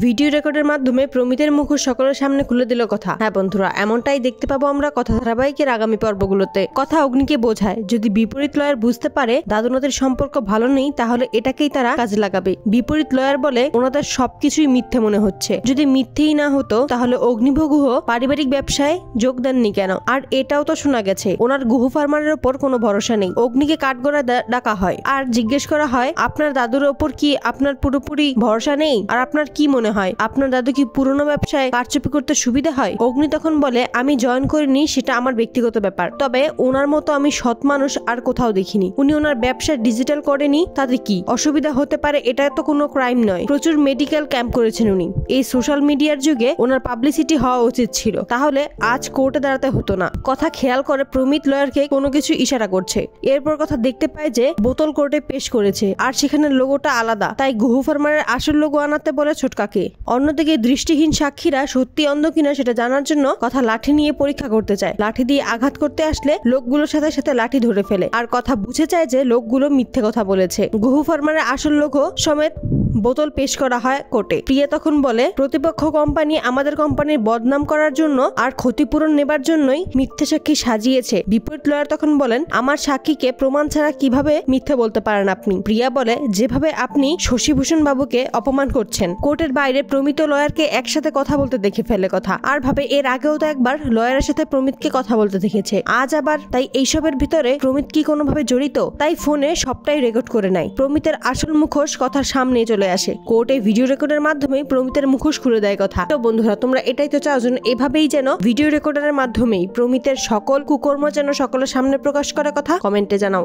Video রেকর্ডের মাধ্যমে প্রমিতের মুখোশ সকলের সামনে খুলে দিল কথা। হ্যাঁ বন্ধুরা, এমনটাই দেখতে পাবো আমরা কথা ধারাবাহিকের আগামী পর্বগুলোতে। কথা অগ্নিকে বোঝায় যদি বিপরীত লয়ার বুঝতে পারে দাদু নাতির সম্পর্ক ভালো নেই তাহলে এটাকেই তারা কাজে লাগাবে। বিপরীত লয়ার বলে ওনাদের সবকিছুই মিথ্যে মনে হচ্ছে। যদি মিথ্যেই না হতো তাহলে অগ্নিভোগ গুহ পারিবারিক ব্যবসায় যোগ দেননি কেন? আর এটাও তো শোনা গেছে ওনার গুহ ফার্মারের ওপর কোনো ভরসা নেই। অগ্নিকে কাঠগড়া ডাকা হয় আর জিজ্ঞেস করা হয় আপনার দাদুর ওপর কি আপনার পুরোপুরি ভরসা নেই? আর আপনার কি মনে হয় আপনার দাদু কি পুরনো ব্যবসায় কারচুপি করতে সুবিধা হয়? অগ্নি তখন বলে আমি জয়েন করিনি, সেটা আমার ব্যক্তিগত ব্যাপার। তবে ওনার মতো আমি সৎ মানুষ আর কোথাও দেখিনি। উনি ওনার ব্যবসা ডিজিটাল করেনি, তাতে কি অসুবিধা হতে পারে? এটা তো কোনো ক্রাইম নয়। প্রচুর মেডিকেল ক্যাম্প করেছেন উনি। এই সোশ্যাল মিডিয়ার যুগে ওনার পাবলিসিটি হওয়া উচিত ছিল, তাহলে আজ কোর্টে দাঁড়াতে হতো না। কথা খেয়াল করে প্রমিত লয়ারকে কোনো কিছু ইশারা করছে। এরপর কথা দেখতে পায় যে বোতল কোর্টে পেশ করেছে আর সেখানে লোগোটা আলাদা, তাই গুহ ফার্মারের আসল লোগো আনাতে বলে ছোটকাকে। অন্যদিকে দৃষ্টিহীন সাক্ষীরা সত্যি অন্ধ কিনা সেটা জানার জন্য কথা লাঠি নিয়ে পরীক্ষা করতে চায়। লাঠি দিয়ে আঘাত করতে আসলে লোকগুলোর সাথে সাথে লাঠি ধরে ফেলে আর কথা বুঝে চায় যে লোকগুলো মিথ্যে কথা বলেছে। গুহ ফার্মারের আসল লোগো সমেত বোতল পেশ করা হয় কোর্টে। প্রিয়া তখন বলে প্রতিপক্ষ কোম্পানি আমাদের কোম্পানির বদনাম করার জন্য আর ক্ষতিপূরণ নেবার জন্যই মিথ্যে সাক্ষী সাজিয়েছে। বিপরীত লয়ার তখন বলেন আমার সাক্ষীকে প্রমাণ ছাড়া কিভাবে মিথ্যে বলতে পারেন আপনি? প্রিয়া বলে যেভাবে আপনি শশীভূষণ বাবুকে অপমান করছেন। কোর্টের বাইরে প্রমিত লয়ারকে একসাথে কথা বলতে দেখে ফেলে কথা আর ভাবে এর আগেও তো একবার লয়ারের সাথে প্রমিতকে কথা বলতে দেখেছে, আজ আবার। তাই এইসবের ভিতরে প্রমিত কি কোনোভাবে জড়িত? তাই ফোনে সবটাই রেকর্ড করে নেয়। প্রমিতের আসল মুখোশ কথার সামনে চলে আসে। কোর্টে ভিডিও রেকর্ডের মাধ্যমে প্রমিতের মুখোশ খুলে দেয় কথা। তো বন্ধুরা, তোমরা এটাই তো চাও যেন এভাবেই যেন ভিডিও রেকর্ডারের মাধ্যমেই প্রমিতের সকল কুকর্ম যেন সকলের সামনে প্রকাশ করে কথা? কমেন্টে জানাও।